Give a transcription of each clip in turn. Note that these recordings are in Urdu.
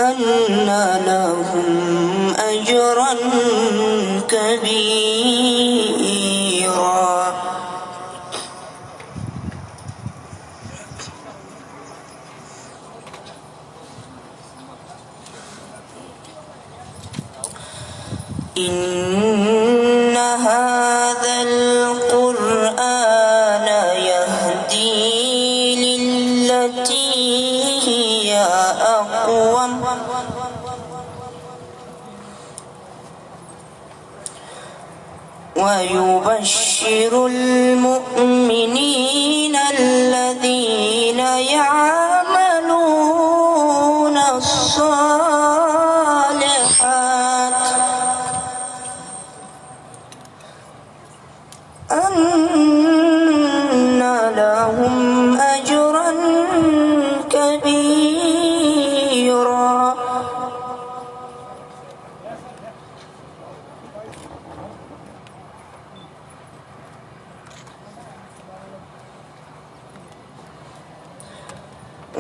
أن لهم أجرا كبيرا. إن هذا القرآن يهدي للتي هي أقوم ويبشر المؤمنين الذين يعملون الصالحات أن لهم أجرا كبيرا.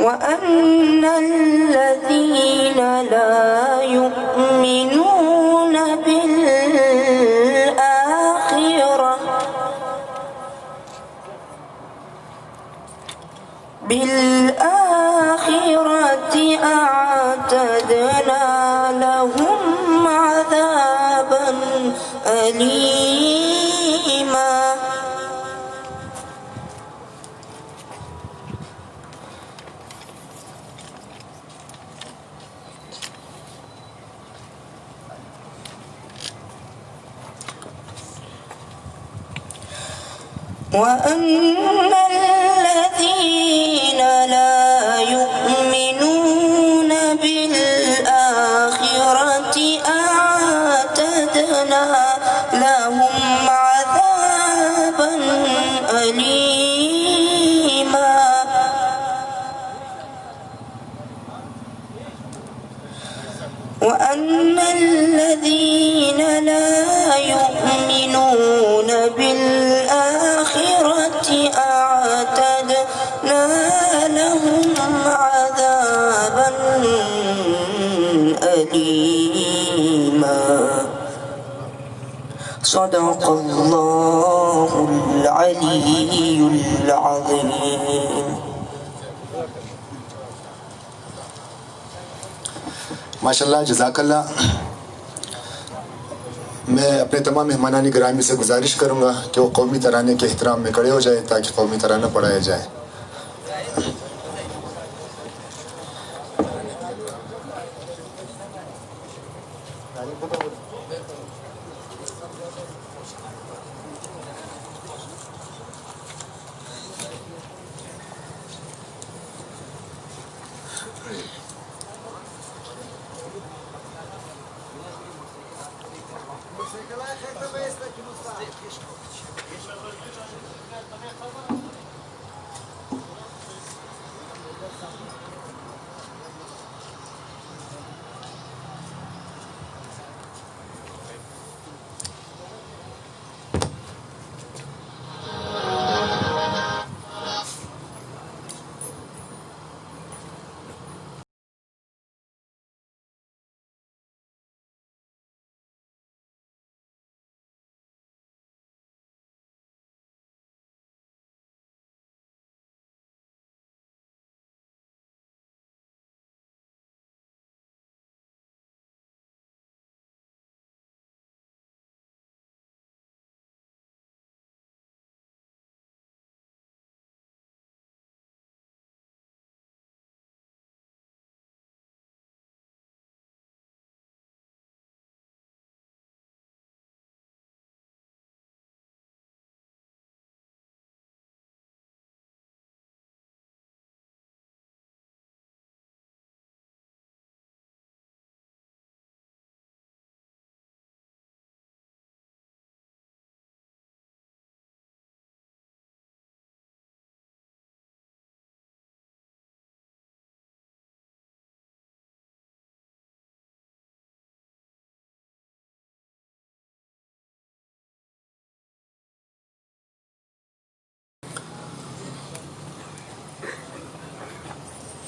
وأن الذين لا يؤمنون بالآخرة أعتدنا لهم عذابا أليما. وأن الذين لا يؤمنون بالآخرة أعتدنا لهم عذابا أليما. وأن الذين لا يؤمنون بالآخرة أعتدنا لهم عذابا أليما. صدق الله العلي العظيم. ماشاءاللہ، جزاک اللہ. میں اپنے تمام مہمانان گرامی سے گزارش کروں گا کہ وہ قومی ترانے کے احترام میں کھڑے ہو جائے تاکہ قومی ترانہ پڑھایا جائے.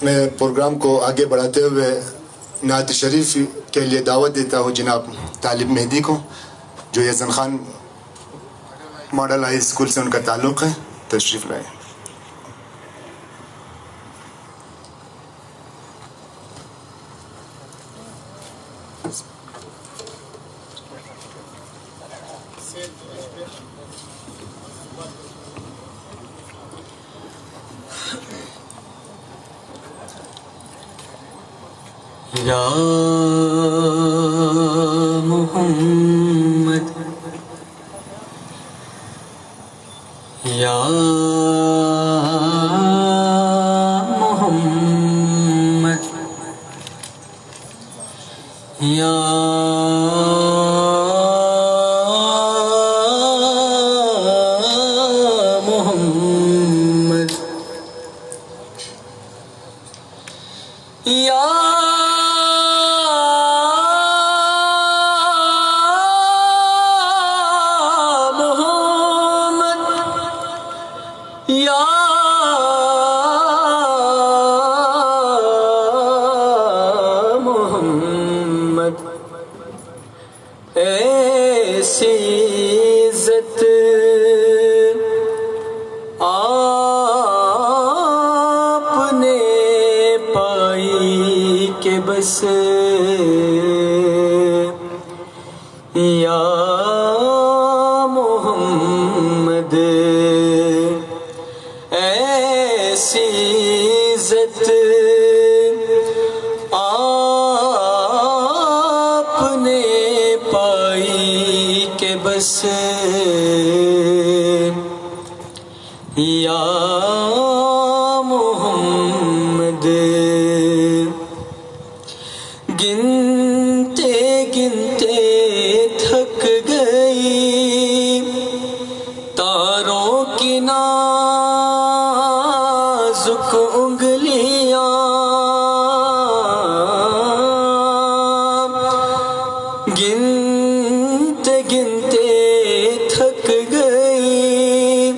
میں پروگرام کو آگے بڑھاتے ہوئے نعت شریف کے لیے دعوت دیتا ہوں جناب طالب مہدی کو، جو یزن خان ماڈل ہائی اسکول سے ان کا تعلق ہے، تشریف لائیں۔ یا محمد یا محمد یا محمد یا ایسی عزت آپ نے پائی کہ بس یا محمد، ایسی عزت آپ نے پائی کہ بس یا محمد، گنتے گنتے تھک گئی تاروں کی نازک انگلیاں، گنتے گنتے تھک گئی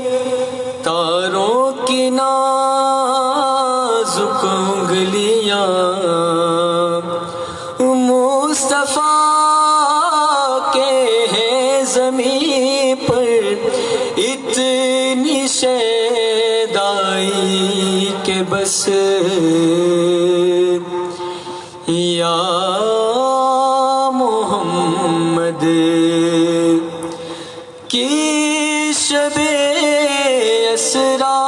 تاروں کی نازک انگلیاں، مصطفیٰ کے ہیں زمین پر اتنی شیدائی کہ بس یا محمد کی شب اسرا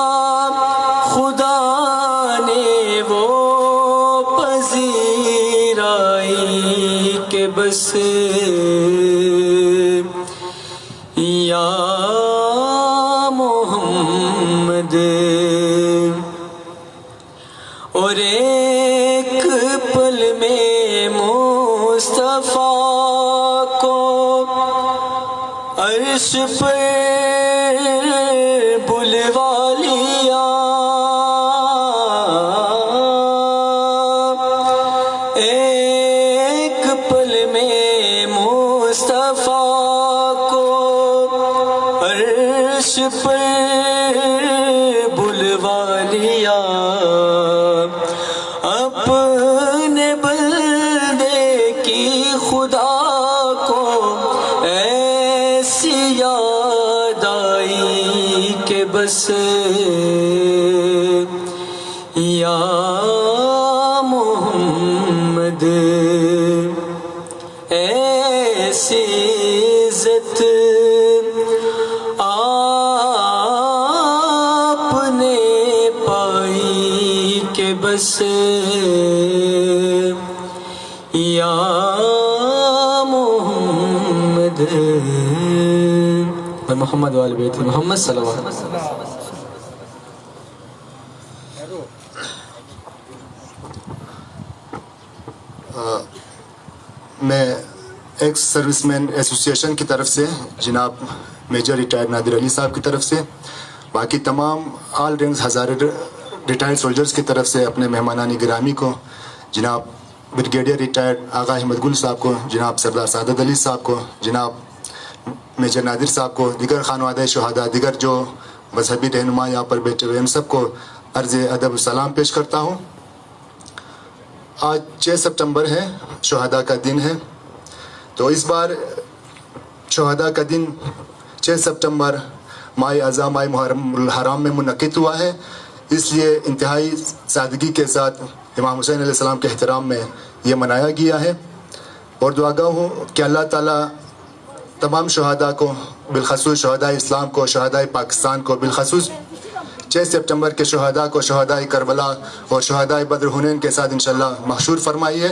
خدا نے وہ پذیرائی کہ بس یا محمد، اور ایک پل میں مصطفیٰ کو عرش پر بلوا لیا، ایک پل میں مصطفیٰ کو عرش پر بلوا لیا، اپنے بندے کی خدا کو ایسی یاد آئی کہ بس یا محمد، ایسی عزت آپ نے پائی کہ بس یا محمد، محمد وآل بیت محمد صلی اللہ علیہ وسلم۔ میں ایکس سروس مین ایسوسیشن کی طرف سے جناب میجر ریٹائرڈ نادر علی صاحب کی طرف سے، باقی تمام آل رینکس ہزارے ریٹائرڈ سولجرز کی طرف سے اپنے مہمانان گرامی کو، جناب بریگیڈیئر ریٹائرڈ آغا احمد گل صاحب کو، جناب سردار سعادت علی صاحب کو، جناب میجر نادر صاحب کو، دیگر خانوادہ شہداء، دیگر جو مذہبی رہنما یہاں پر بیٹھے ہوئے، ان سب کو عرض ادب و سلام پیش کرتا ہوں۔ آج 6 سپتمبر ہے، شہداء کا دن ہے. تو اس بار شہداء کا دن 6 سپتمبر ماہ اعظم ماہ محرم الحرام میں منعقد ہوا ہے. اس لیے انتہائی سادگی کے ساتھ امام حسین علیہ السلام کے احترام میں یہ منایا گیا ہے. اور دعاگاہ ہوں کہ اللہ تعالیٰ تمام شہداء کو، بالخصوص شہداء اسلام کو، شہداء پاکستان کو، بالخصوص 6 سپتمبر کے شہداء کو شہداء کربلا اور شہداء بدر حنین کے ساتھ انشاءاللہ محشور فرمائیے.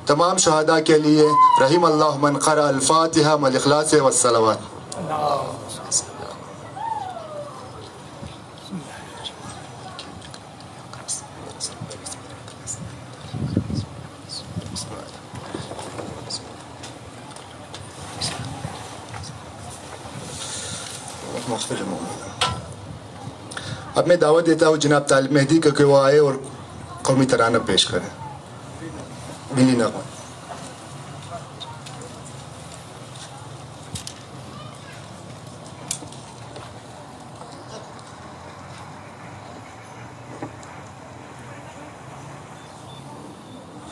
تمام شہداء کے لیے رحم اللہ من قرأ الفاتحہ والاخلاص والصلوات. اب میں دعوت دیتا ہوں جناب طالب مہدی کو کہ وہ آئے اور قومی ترانہ پیش کریں. ملی نغمہ.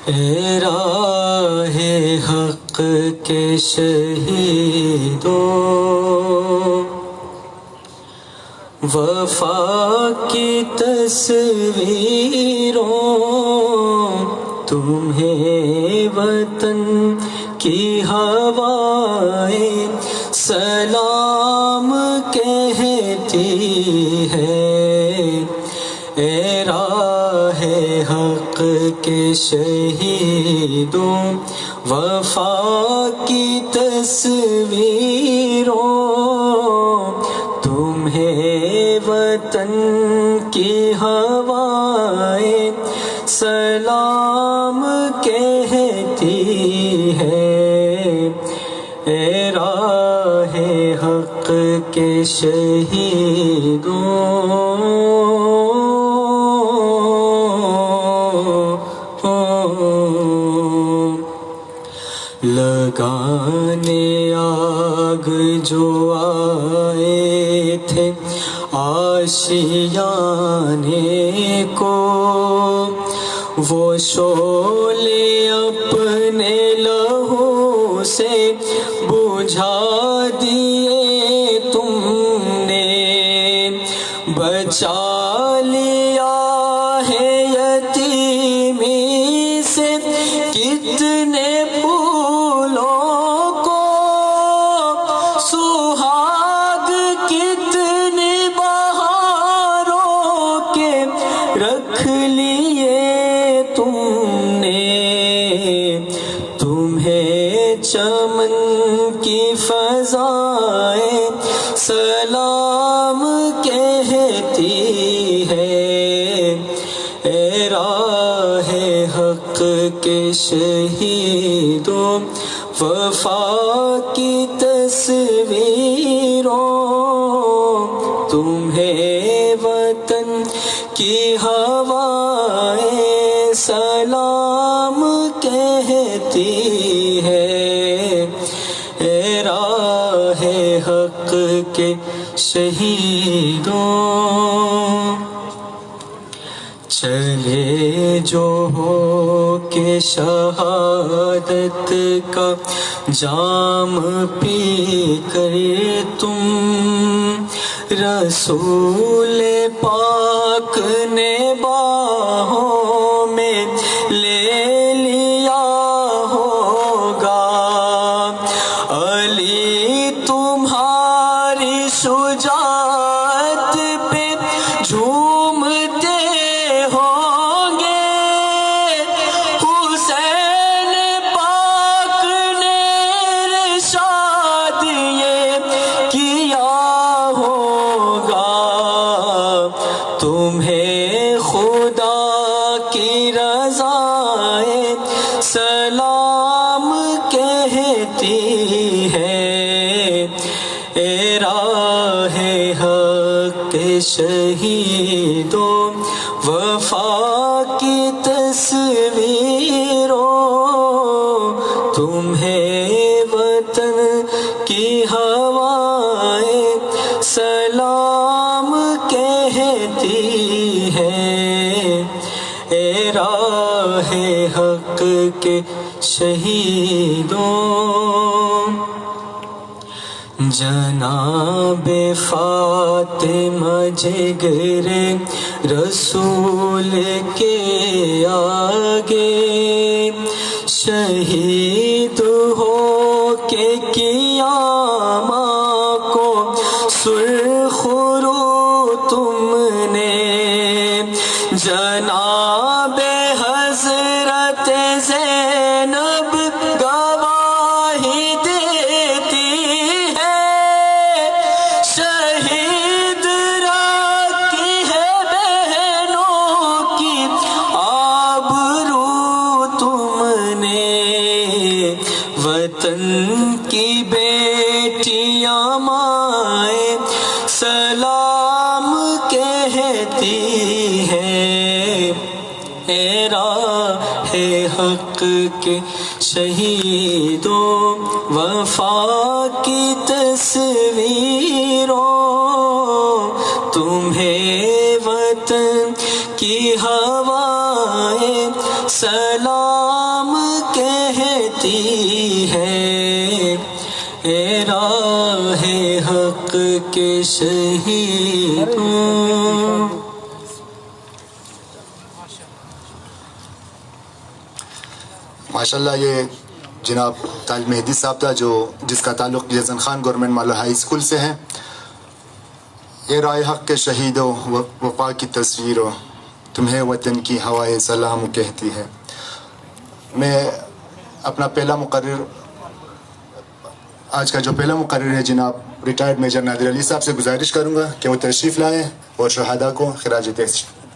اے راہ حق کے شہیدوں، وفا کی تصویروں، تمہیں وطن کی ہوائیں سلام کہتی ہے. اے راہ حق کے شہیدوں، وفا کی تصویروں، تمہیں وطن کی ہوائیں سلام کہتی ہے. اے راہ حق کے شہیدوں، لگانے آگ جو آئے تھے آشیانے کو، وہ شعلے اپنے لہو سے بجھا دیے تم نے. بچا لیا ہے یتیمی سے کتنے پھولوں کو، سہاگ کتنی بہاروں کے رکھ لیے تم نے. تمہیں چمن کی فضائیں سلام کہتی ہے. اے راہ حق کے شہیدوں، وفا کی تصویروں، تمہیں وطن کی ہوائیں سلام کہتی ہے. اے راہ حق کے شہیدوں، چلے جو ہو کہ شہادت کا جام پی کر تم، رسول پاک نے باہوں میں لے لیا ہوگا. علی تمہاری شجاعت پہ جھومتے ہوں گے، حسین پاک نے ارشاد یہ کیا ہوگا. تمہیں خدا کی رضائیں سلام کہتی ہے. اے راہ حق کے شہیدوں، وفا کی تصویروں، تمہیں وطن کی ہوائیں سلام کہتی ہے. اے راہ راہ حق کے شہیدوں، جناب فاطمہ جگر رسول کے آگے شہید ہو کے کیا ماں کو سرخ رو تم نے، جناب حضرت زینب گواہی دیتی ہے، شہید رکھی ہے بہنوں کی آبرو تم نے، وطن کی بیٹیاں مائیں سلام کہتی ہے، اے راہ حق کے شہیدوں وفا کی تصویروں، تمہیں وطن کی ہوائیں سلام کہتی ہے، اے راہ حق کے شہیدوں۔ ماشاءاللہ یہ جناب طالب مہدی صاحب تھا جس کا تعلق Yazan Khan government model high school سے ہے۔ یہ راہ حق کے شہیدوں وفا کی تصویروں، تمہیں وطن کی ہوائیں سلام کہتی ہے۔ میں اپنا آج کا جو پہلا مقرر ہے جناب ریٹائرڈ میجر نادر علی صاحب سے گزارش کروں گا کہ وہ تشریف لائیں اور شہداء کو خراج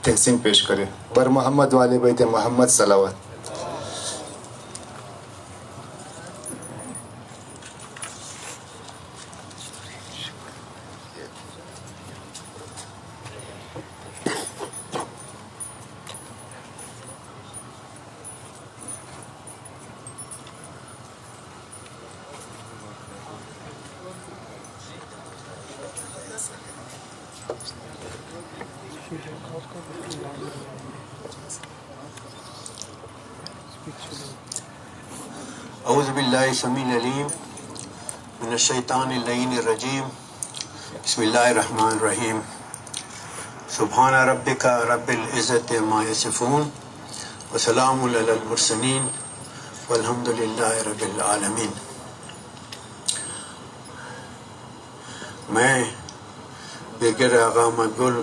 تحسین پیش کریں۔ بر محمد والے بیت محمد صلوات۔ اعوذ باللہ السمیع العلیم من الشیطان اللعین الرجیم، بسم اللہ الرحمن الرحیم، سبحان ربک رب العزت عما یصفون وسلام علی المرسلین والحمد للہ رب العالمین۔ میں برگیڈیئر آغا مقبول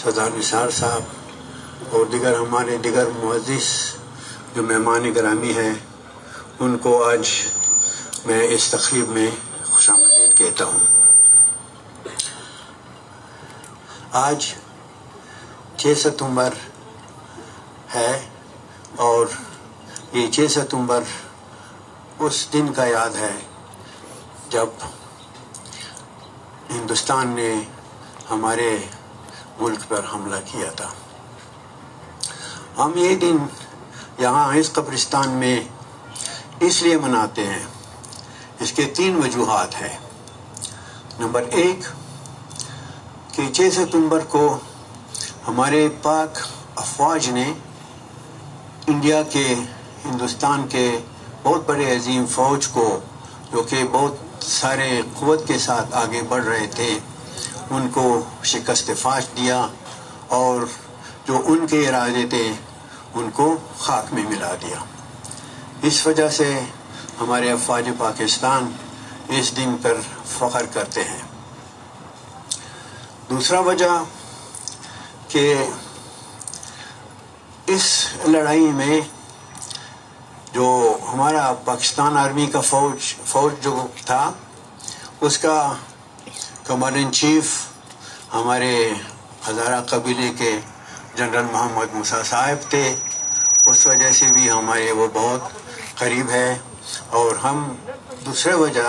سردار نثار صاحب اور ہمارے دیگر معزز جو مہمان گرامی ہیں، ان کو آج میں اس تقریب میں خوش آمدید کہتا ہوں۔ آج 6 ستمبر ہے اور یہ 6 ستمبر اس دن کا یاد ہے جب ہندوستان نے ہمارے ملک پر حملہ کیا تھا۔ ہم یہ دن یہاں اس قبرستان میں اس لیے مناتے ہیں، اس کے 3 وجوہات ہیں۔ نمبر 1 کہ 6 ستمبر کو ہمارے پاک افواج نے انڈیا کے ہندوستان کے بہت بڑے عظیم فوج کو جو کہ بہت سارے قوت کے ساتھ آگے بڑھ رہے تھے، ان کو شکست فاش دیا اور جو ان کے ارادے تھے ان کو خاک میں ملا دیا۔ اس وجہ سے ہمارے افواج پاکستان اس دن پر فخر کرتے ہیں۔ دوسرا وجہ کہ اس لڑائی میں جو ہمارا پاکستان آرمی کا فوج جو تھا، اس کا کمانڈر ان چیف ہمارے ہزارہ قبیلے کے جنرل محمد موسیٰ صاحب تھے۔ اس وجہ سے بھی ہمارے وہ بہت قریب ہے، اور ہم دوسرے وجہ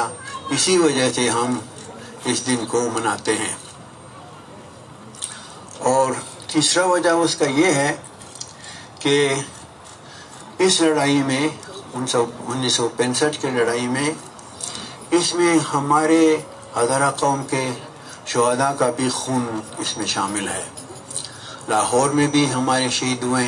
اسی وجہ سے ہم اس دن کو مناتے ہیں۔ اور تیسرا وجہ اس کا یہ ہے کہ اس لڑائی میں 1965 کی لڑائی میں اس میں ہمارے ہزارہ قوم کے شہداء کا بھی خون اس میں شامل ہے۔ لاہور میں بھی ہمارے شہید ہوئے،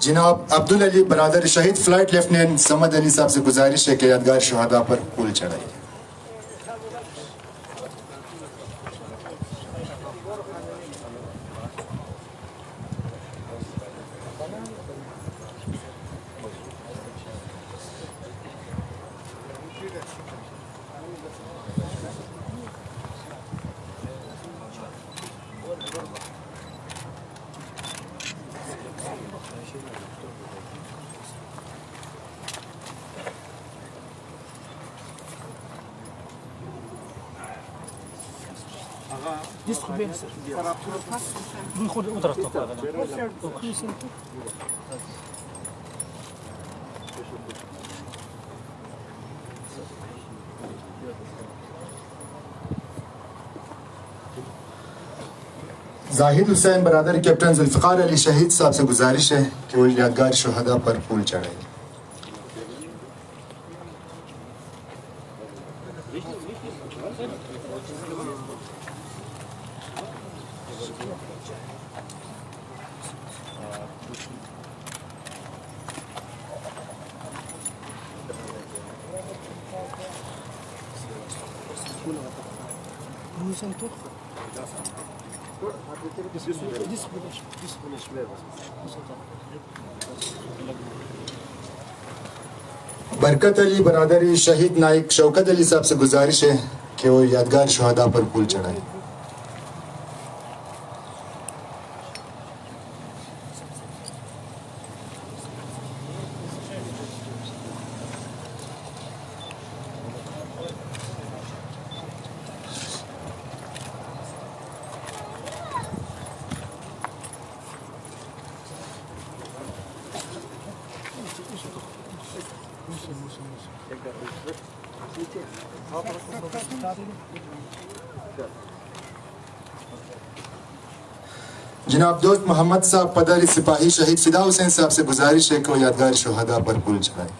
جناب عبدال علی برادر شہید فلائٹ لیفٹیننٹ سمد علی صاحب سے گزارش ہے کہ یادگار شہداء پر پھول چڑھائیں. زاہد حسین برادر کیپٹن ذوالفقار علی شہید صاحب سے گزارش ہے کہ وہ یادگار شہداء پر پھول چڑھائیں. برکت علی برادری شہید نائک شوکت علی صاحب سے گزارش ہے کہ وہ یادگار شہداء پر پھول چڑھائیں. جناب دوست محمد صاحب پدری سپاہی شہید فدا حسین صاحب سے گزارش ہے کہ وہ یادگار شہداء پر پھول چڑھائیں.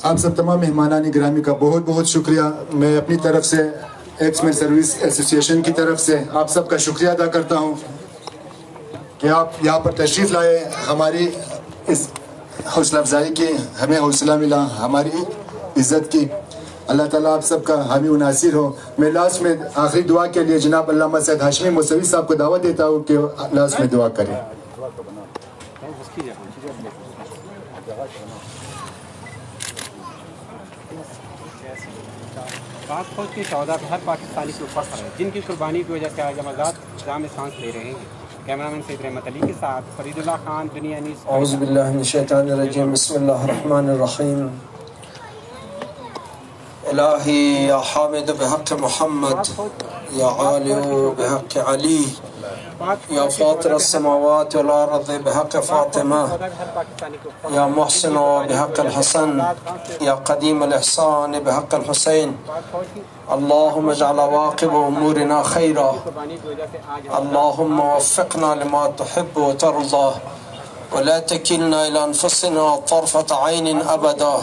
آپ سب تمام مہمانان گرامی کا بہت بہت شکریہ. میں اپنی طرف سے ایکس مین سروس ایسوسی ایشن کی طرف سے آپ سب کا شکریہ ادا کرتا ہوں کہ آپ یہاں پر تشریف لائے. ہماری اس حوصلہ افزائی کی ہمیں حوصلہ ملا, ہماری عزت کی. اللہ تعالیٰ آپ سب کا حامی و ناصر ہو. میں لاسٹ میں آخری دعا کے لیے جناب علامہ سید ہاشمی موسوی صاحب کو دعوت دیتا ہوں کہ لاسٹ میں دعا کریں. پاک فوج کے شہداء پہ ہر پاکستانی کو فخر ہے جن کی قربانی کی وجہ سے آج ہم آزاد جام سانس لے رہے ہیں. کیمرہ مین سید رحمت علی کے ساتھ فرید اللہ خان دنیا نیوز. اعوذ باللہ من الشیطان الرجیم. بسم اللہ الرحمن الرحیم. الہی یا حامد بحق محمد یا عالی بحق علی یا فاطر السماوات والارض بحق فاطمہ یا محسن بحق الحسن یا قدیم الاحسان بحق الحسین. اللہم اجعل عواقب امورنا خیرا. اللہم وفقنا لما تحب وترضى ولا تكلنا الى انفسنا طرفة عين ابدا.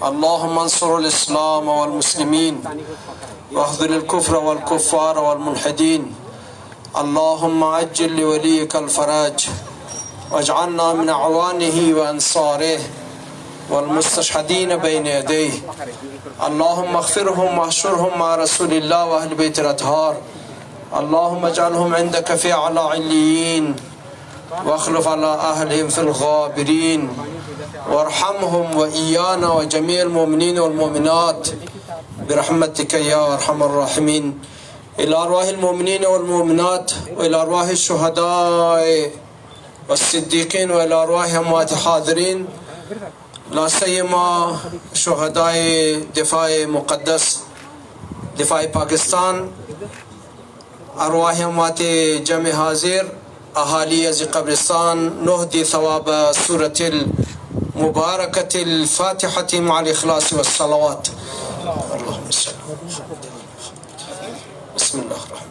اللهم انصر الاسلام والمسلمين واخذل الكفر والكفار والملحدين. اللهم عجل لوليك الفرج واجعلنا من اعوانه وانصاره والمستشهدين بين يديه. اللهم اغفرهم واحشرهم مع رسول الله واهل بيت الاطهار. اللهم اجعلهم عندك في اعلى عليين واخلف على اهلهم في الغابرين وارحمهم وايانا وجميع المؤمنين والمؤمنات برحمتك يا ارحم الراحمين. إلى أرواح المؤمنين والمؤمنات وإلى أرواح الشهداء والصديقين وإلى أرواح أموات الحاضرين، لا سيما شهداء دفاع مقدس دفاع پاکستان، أرواح أموات جمع حاضر، أهالي از قبرستان، نهدي ثواب سورة المباركة الفاتحة مع الإخلاص والصلوات. اللهم صل. بسم الله الرحمن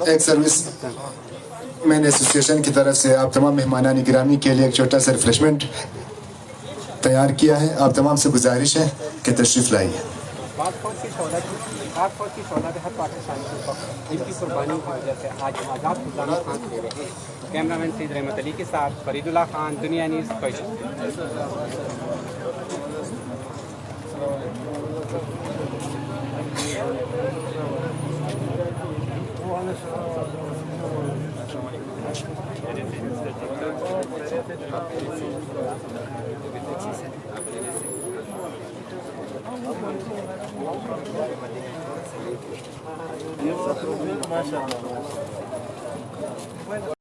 ایک سروس مین ایسوسیشن کی طرف سے آپ تمام مہمانان گرامی کے لیے ایک چھوٹا سا ریفریشمنٹ تیار کیا ہے. آپ تمام سے گزارش ہے کہ تشریف لائیے. پاک فوج کی شہداء ہر پاکستانی کے وقت جن کی قربانی کی وجہ سے آج ہم آزاد خزانہ سانس لے رہے ہیں. کیمرہ مین سید رحمت علی کے ساتھ فرید اللہ خان، دنیا نیوز، ماشاء اللہ.